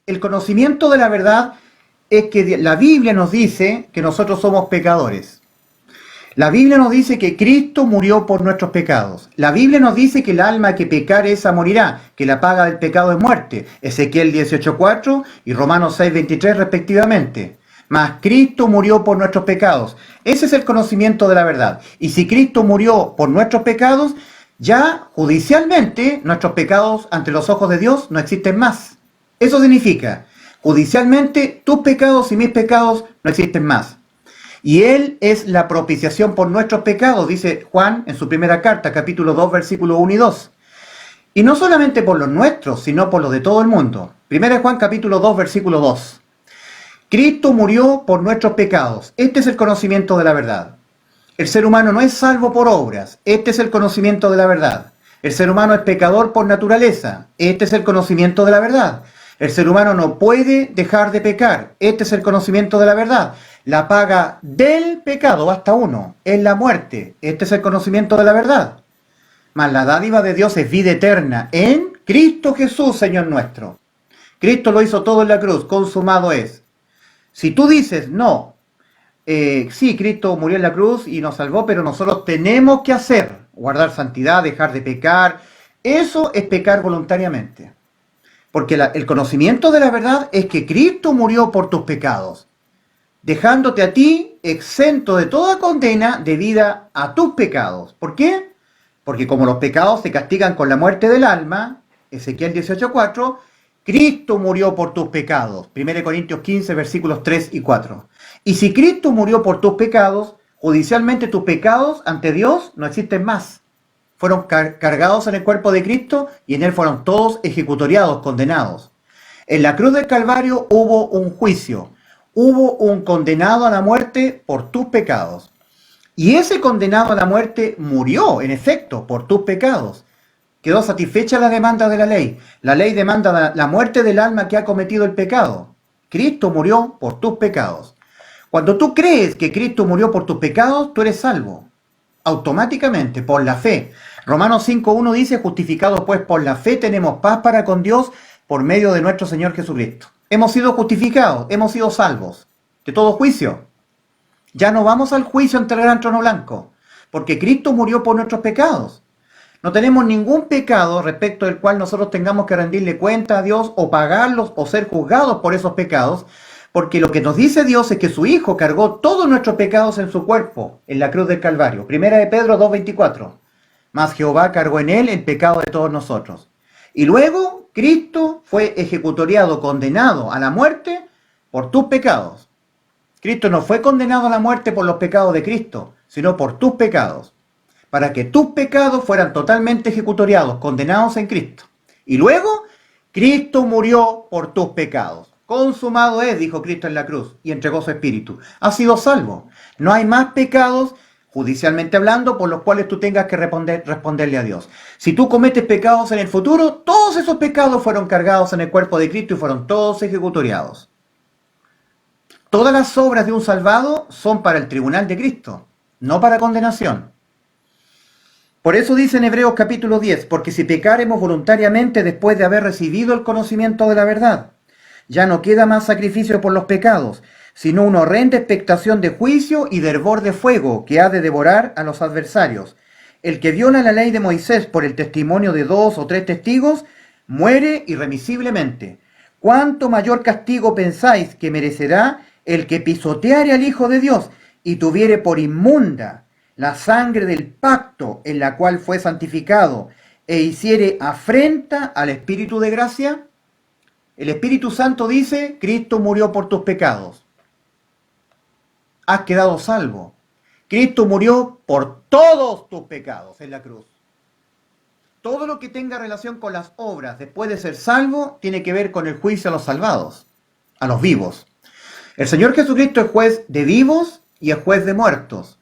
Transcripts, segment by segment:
El conocimiento de la verdad es que la Biblia nos dice que nosotros somos pecadores. La Biblia nos dice que Cristo murió por nuestros pecados. La Biblia nos dice que el alma que pecare esa morirá, que la paga del pecado es muerte. Ezequiel 18:4 y Romanos 6:23 respectivamente. Mas Cristo murió por nuestros pecados. Ese es el conocimiento de la verdad. Y si Cristo murió por nuestros pecados, ya judicialmente nuestros pecados ante los ojos de Dios no existen más. Eso significa, judicialmente tus pecados y mis pecados no existen más. Y Él es la propiciación por nuestros pecados, dice Juan en su primera carta, capítulo 2, versículos 1 y 2. Y no solamente por los nuestros, sino por los de todo el mundo. Primera Juan, capítulo 2, versículo 2. Cristo murió por nuestros pecados. Este es el conocimiento de la verdad. El ser humano no es salvo por obras. Este es el conocimiento de la verdad. El ser humano es pecador por naturaleza. Este es el conocimiento de la verdad. El ser humano no puede dejar de pecar. Este es el conocimiento de la verdad. La paga del pecado, basta uno, es la muerte. Este es el conocimiento de la verdad. Mas la dádiva de Dios es vida eterna en Cristo Jesús, Señor nuestro. Cristo lo hizo todo en la cruz, consumado es. Si tú dices, no, sí, Cristo murió en la cruz y nos salvó, pero nosotros tenemos que hacer, guardar santidad, dejar de pecar, eso es pecar voluntariamente. Porque el conocimiento de la verdad es que Cristo murió por tus pecados, dejándote a ti exento de toda condena debida a tus pecados. ¿Por qué? Porque como los pecados se castigan con la muerte del alma, Ezequiel 18:4, Cristo murió por tus pecados. 1 Corintios 15, versículos 3 y 4. Y si Cristo murió por tus pecados, judicialmente tus pecados ante Dios no existen más. Fueron cargados en el cuerpo de Cristo y en Él fueron todos ejecutoriados, condenados. En la cruz del Calvario hubo un juicio. Hubo un condenado a la muerte por tus pecados. Y ese condenado a la muerte murió, en efecto, por tus pecados. Quedó satisfecha la demanda de la ley. La ley demanda la muerte del alma que ha cometido el pecado. Cristo murió por tus pecados. Cuando tú crees que Cristo murió por tus pecados, tú eres salvo. Automáticamente, por la fe. Romanos 5:1 dice, justificados pues por la fe tenemos paz para con Dios por medio de nuestro Señor Jesucristo. Hemos sido justificados, hemos sido salvos de todo juicio. Ya no vamos al juicio ante el gran trono blanco, porque Cristo murió por nuestros pecados. No tenemos ningún pecado respecto del cual nosotros tengamos que rendirle cuenta a Dios o pagarlos o ser juzgados por esos pecados, porque lo que nos dice Dios es que su Hijo cargó todos nuestros pecados en su cuerpo, en la cruz del Calvario. Primera de Pedro 2:24. Mas Jehová cargó en él el pecado de todos nosotros. Y luego Cristo fue ejecutoriado, condenado a la muerte por tus pecados. Cristo no fue condenado a la muerte por los pecados de Cristo, sino por tus pecados, para que tus pecados fueran totalmente ejecutoriados, condenados en Cristo. Y luego Cristo murió por tus pecados. Consumado es, dijo Cristo en la cruz, y entregó su espíritu. Has sido salvo. No hay más pecados, judicialmente hablando, por los cuales tú tengas que responderle a Dios. Si tú cometes pecados en el futuro, todos esos pecados fueron cargados en el cuerpo de Cristo y fueron todos ejecutoriados. Todas las obras de un salvado son para el tribunal de Cristo, no para condenación. Por eso dice en Hebreos capítulo 10, porque si pecaremos voluntariamente después de haber recibido el conocimiento de la verdad, ya no queda más sacrificio por los pecados, sino una horrenda expectación de juicio y de hervor de fuego que ha de devorar a los adversarios. El que viola la ley de Moisés por el testimonio de 2 o 3 testigos, muere irremisiblemente. ¿Cuánto mayor castigo pensáis que merecerá el que pisoteare al Hijo de Dios y tuviere por inmunda la sangre del pacto en la cual fue santificado e hiciere afrenta al Espíritu de gracia? El Espíritu Santo dice, Cristo murió por tus pecados. Has quedado salvo. Cristo murió por todos tus pecados en la cruz. Todo lo que tenga relación con las obras después de ser salvo tiene que ver con el juicio a los salvados, a los vivos. El Señor Jesucristo es juez de vivos y es juez de muertos.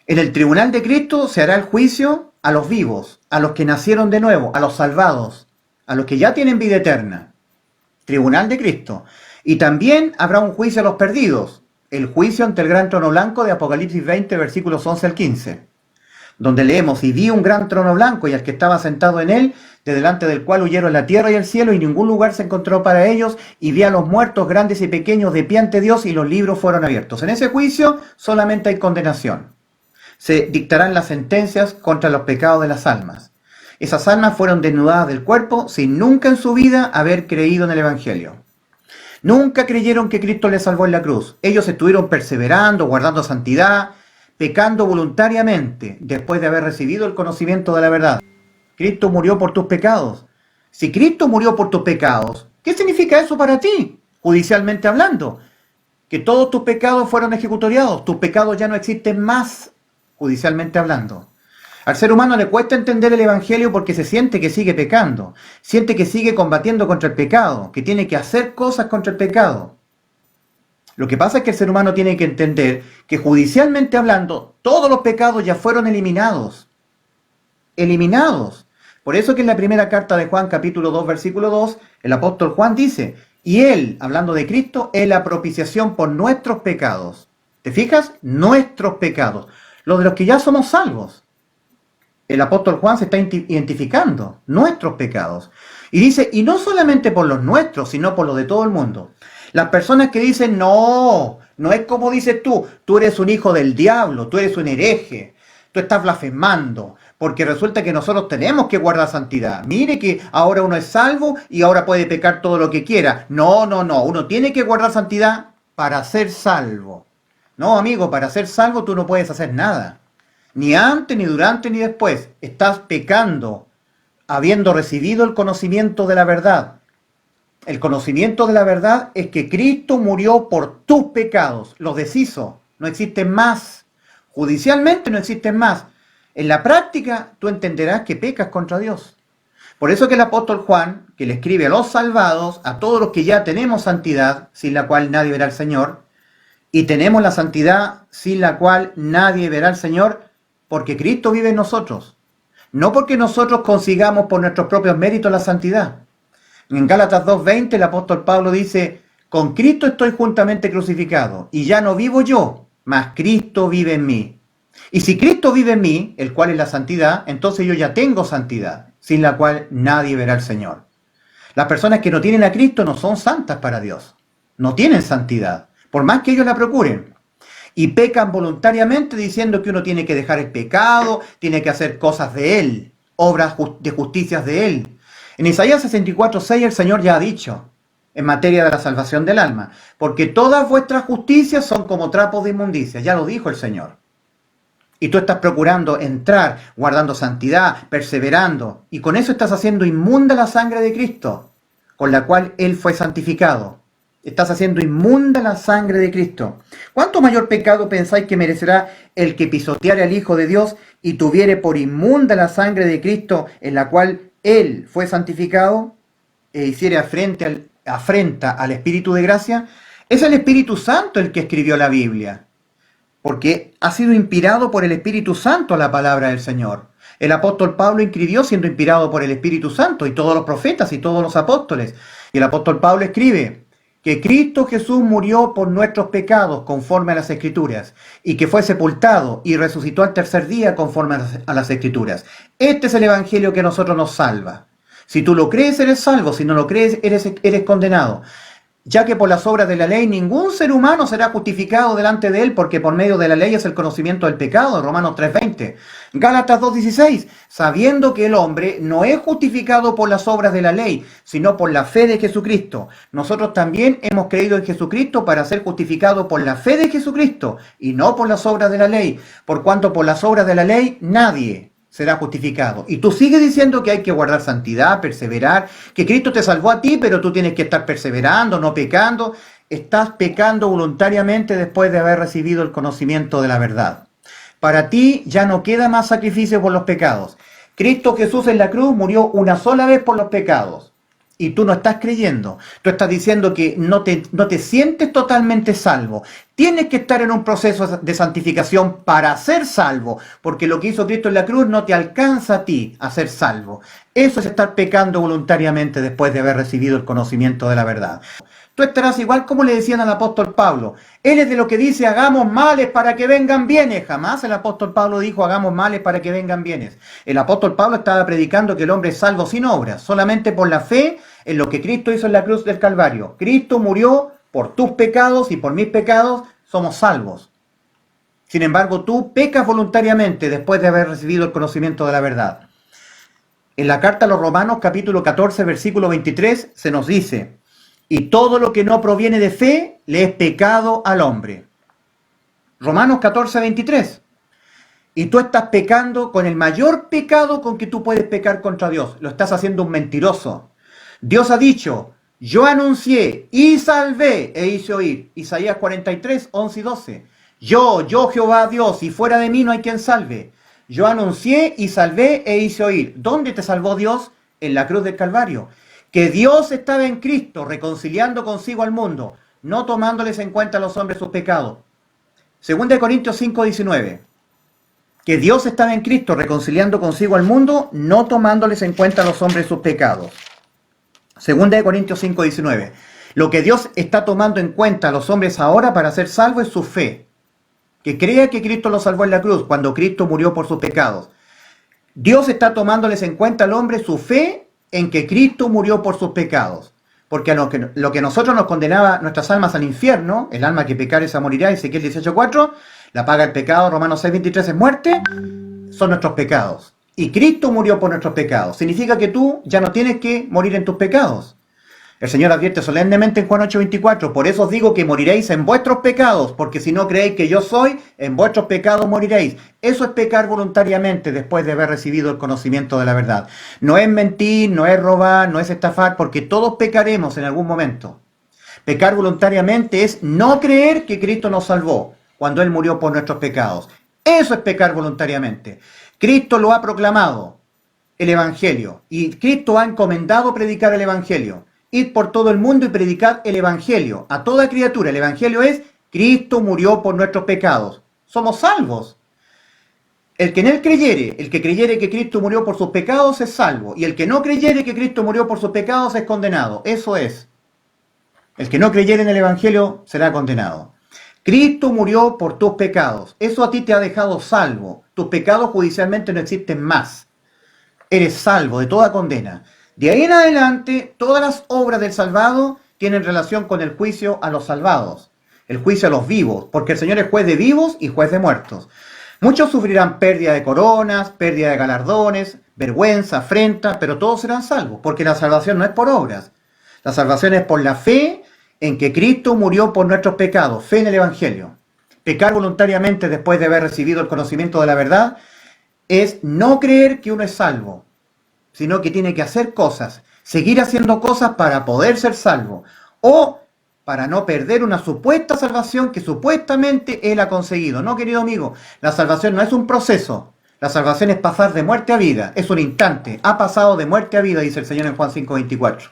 En el tribunal de Cristo se hará el juicio a los vivos, a los que nacieron de nuevo, a los salvados, a los que ya tienen vida eterna. Tribunal de Cristo. Y también habrá un juicio a los perdidos, el juicio ante el gran trono blanco de Apocalipsis 20, versículos 11 al 15, donde leemos, y vi un gran trono blanco y al que estaba sentado en él, de delante del cual huyeron la tierra y el cielo, y ningún lugar se encontró para ellos, y vi a los muertos grandes y pequeños de pie ante Dios, y los libros fueron abiertos. En ese juicio solamente hay condenación. Se dictarán las sentencias contra los pecados de las almas. Esas almas fueron desnudadas del cuerpo sin nunca en su vida haber creído en el Evangelio. Nunca creyeron que Cristo les salvó en la cruz. Ellos estuvieron perseverando, guardando santidad, pecando voluntariamente después de haber recibido el conocimiento de la verdad. Cristo murió por tus pecados. Si Cristo murió por tus pecados, ¿qué significa eso para ti, judicialmente hablando? Que todos tus pecados fueron ejecutoriados, tus pecados ya no existen más, judicialmente hablando. Al ser humano le cuesta entender el Evangelio porque se siente que sigue pecando, siente que sigue combatiendo contra el pecado, que tiene que hacer cosas contra el pecado. Lo que pasa es que el ser humano tiene que entender que judicialmente hablando, todos los pecados ya fueron eliminados. Eliminados. Por eso que en la primera carta de Juan, capítulo 2, versículo 2, el apóstol Juan dice, y Él, hablando de Cristo, es la propiciación por nuestros pecados. ¿Te fijas? Nuestros pecados. Los de los que ya somos salvos. El apóstol Juan se está identificando nuestros pecados. Y dice, y no solamente por los nuestros, sino por los de todo el mundo. Las personas que dicen, no es como dices tú eres un hijo del diablo, tú eres un hereje, tú estás blasfemando, porque resulta que nosotros tenemos que guardar santidad. Mire que ahora uno es salvo y ahora puede pecar todo lo que quiera. No, uno tiene que guardar santidad para ser salvo. No, amigo, para ser salvo tú no puedes hacer nada. Ni antes, ni durante, ni después. Estás pecando, habiendo recibido el conocimiento de la verdad. El conocimiento de la verdad es que Cristo murió por tus pecados, los deshizo, no existen más. Judicialmente no existen más. En la práctica tú entenderás que pecas contra Dios. Por eso que el apóstol Juan, que le escribe a los salvados, a todos los que ya tenemos santidad, sin la cual nadie verá al Señor, y tenemos la santidad sin la cual nadie verá al Señor, porque Cristo vive en nosotros. No porque nosotros consigamos por nuestros propios méritos la santidad. En Gálatas 2:20 el apóstol Pablo dice, con Cristo estoy juntamente crucificado, y ya no vivo yo, mas Cristo vive en mí. Y si Cristo vive en mí, el cual es la santidad, entonces yo ya tengo santidad, sin la cual nadie verá al Señor. Las personas que no tienen a Cristo no son santas para Dios, no tienen santidad, por más que ellos la procuren. Y pecan voluntariamente diciendo que uno tiene que dejar el pecado, tiene que hacer cosas de Él, obras de justicias de Él. En Isaías 64:6 el Señor ya ha dicho, en materia de la salvación del alma, porque todas vuestras justicias son como trapos de inmundicia, ya lo dijo el Señor. Y tú estás procurando entrar, guardando santidad, perseverando, y con eso estás haciendo inmunda la sangre de Cristo, con la cual Él fue santificado. Estás haciendo inmunda la sangre de Cristo. ¿Cuánto mayor pecado pensáis que merecerá el que pisoteare al Hijo de Dios y tuviere por inmunda la sangre de Cristo en la cual Él fue santificado e hiciere afrenta al Espíritu de gracia? Es el Espíritu Santo el que escribió la Biblia, porque ha sido inspirado por el Espíritu Santo la palabra del Señor. El apóstol Pablo escribió siendo inspirado por el Espíritu Santo, y todos los profetas y todos los apóstoles. Y el apóstol Pablo escribe que Cristo Jesús murió por nuestros pecados conforme a las Escrituras, y que fue sepultado y resucitó al tercer día conforme a las Escrituras. Este es el Evangelio que a nosotros nos salva. Si tú lo crees, eres salvo; si no lo crees, eres condenado. Ya que por las obras de la ley ningún ser humano será justificado delante de Él, porque por medio de la ley es el conocimiento del pecado, Romanos 3:20. Gálatas 2:16, sabiendo que el hombre no es justificado por las obras de la ley, sino por la fe de Jesucristo. Nosotros también hemos creído en Jesucristo para ser justificados por la fe de Jesucristo, y no por las obras de la ley, por cuanto por las obras de la ley nadie será justificado. Y tú sigues diciendo que hay que guardar santidad, perseverar, que Cristo te salvó a ti, pero tú tienes que estar perseverando, no pecando. Estás pecando voluntariamente después de haber recibido el conocimiento de la verdad. Para ti ya no queda más sacrificio por los pecados. Cristo Jesús en la cruz murió una sola vez por los pecados. Y tú no estás creyendo. Tú estás diciendo que no te sientes totalmente salvo. Tienes que estar en un proceso de santificación para ser salvo, porque lo que hizo Cristo en la cruz no te alcanza a ti a ser salvo. Eso es estar pecando voluntariamente después de haber recibido el conocimiento de la verdad. Tú estarás igual como le decían al apóstol Pablo. Él es de lo que dice, hagamos males para que vengan bienes. Jamás el apóstol Pablo dijo, hagamos males para que vengan bienes. El apóstol Pablo estaba predicando que el hombre es salvo sin obras, solamente por la fe en lo que Cristo hizo en la cruz del Calvario. Cristo murió por tus pecados y por mis pecados, somos salvos. Sin embargo, tú pecas voluntariamente después de haber recibido el conocimiento de la verdad. En la carta a los Romanos, capítulo 14, versículo 23, se nos dice, y todo lo que no proviene de fe le es pecado al hombre. Romanos 14, 23. Y tú estás pecando con el mayor pecado con que tú puedes pecar contra Dios. Lo estás haciendo un mentiroso. Dios ha dicho, yo anuncié y salvé e hice oír. Isaías 43, 11 y 12. Yo Jehová Dios, y fuera de mí no hay quien salve. Yo anuncié y salvé e hice oír. ¿Dónde te salvó Dios? En la cruz del Calvario. Que Dios estaba en Cristo reconciliando consigo al mundo, no tomándoles en cuenta a los hombres sus pecados. 2 Corintios 5, 19. Que Dios estaba en Cristo reconciliando consigo al mundo, no tomándoles en cuenta a los hombres sus pecados. 2 Corintios 5, 19. Lo que Dios está tomando en cuenta a los hombres ahora para ser salvos es su fe. Que crea que Cristo los salvó en la cruz cuando Cristo murió por sus pecados. Dios está tomándoles en cuenta al hombre su fe en que Cristo murió por sus pecados. Porque a lo que nosotros nos condenaba nuestras almas al infierno, el alma que pecare esa morirá, Ezequiel 18:4, la paga del pecado, Romanos 6:23 es muerte, son nuestros pecados. Y Cristo murió por nuestros pecados. Significa que tú ya no tienes que morir en tus pecados. El Señor advierte solemnemente en Juan 8:24, por eso os digo que moriréis en vuestros pecados, porque si no creéis que yo soy, en vuestros pecados moriréis. Eso es pecar voluntariamente después de haber recibido el conocimiento de la verdad. No es mentir, no es robar, no es estafar, porque todos pecaremos en algún momento. Pecar voluntariamente es no creer que Cristo nos salvó cuando Él murió por nuestros pecados. Eso es pecar voluntariamente. Cristo lo ha proclamado, el Evangelio, y Cristo ha encomendado predicar el Evangelio. Id por todo el mundo y predicad el Evangelio a toda criatura. El Evangelio es, Cristo murió por nuestros pecados. Somos salvos. El que en Él creyere, el que creyere que Cristo murió por sus pecados es salvo. Y el que no creyere que Cristo murió por sus pecados es condenado. Eso es. El que no creyere en el Evangelio será condenado. Cristo murió por tus pecados. Eso a ti te ha dejado salvo. Tus pecados judicialmente no existen más. Eres salvo de toda condena. De ahí en adelante, todas las obras del salvado tienen relación con el juicio a los salvados, el juicio a los vivos, porque el Señor es juez de vivos y juez de muertos. Muchos sufrirán pérdida de coronas, pérdida de galardones, vergüenza, afrenta, pero todos serán salvos, porque la salvación no es por obras. La salvación es por la fe en que Cristo murió por nuestros pecados, fe en el Evangelio. Pecar voluntariamente después de haber recibido el conocimiento de la verdad es no creer que uno es salvo, sino que tiene que hacer cosas, seguir haciendo cosas para poder ser salvo, o para no perder una supuesta salvación que supuestamente Él ha conseguido. No, querido amigo, la salvación no es un proceso, la salvación es pasar de muerte a vida, es un instante, ha pasado de muerte a vida, dice el Señor en Juan 5:24.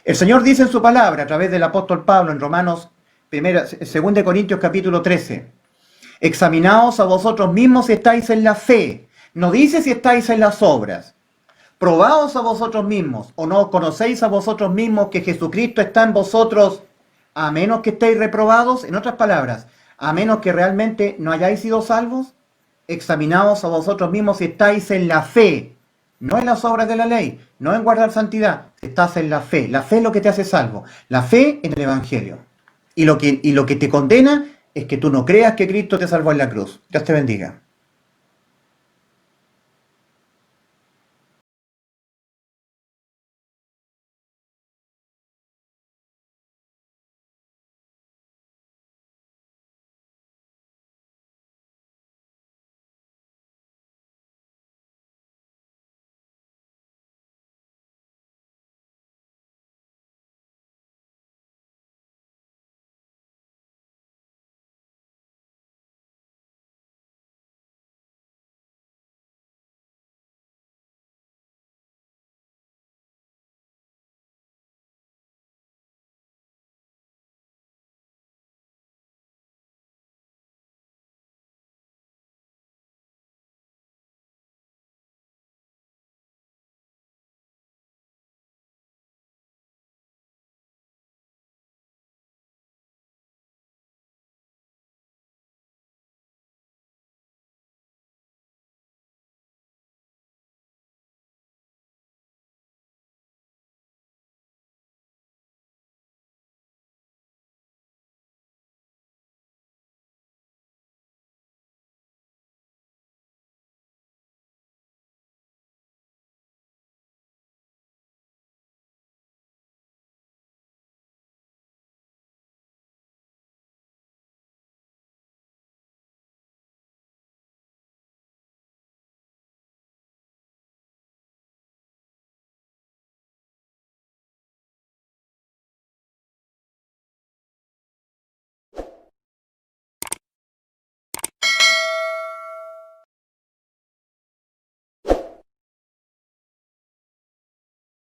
El Señor dice en su palabra, a través del apóstol Pablo, en Romanos, 2 Corintios capítulo 13, examinaos a vosotros mismos si estáis en la fe, no dice si estáis en las obras. Probaos a vosotros mismos, o no conocéis a vosotros mismos que Jesucristo está en vosotros, a menos que estéis reprobados. En otras palabras, a menos que realmente no hayáis sido salvos. Examinaos a vosotros mismos si estáis en la fe, no en las obras de la ley, no en guardar santidad, estás en la fe. La fe es lo que te hace salvo, la fe en el Evangelio. Y lo que te condena es que tú no creas que Cristo te salvó en la cruz. Dios te bendiga.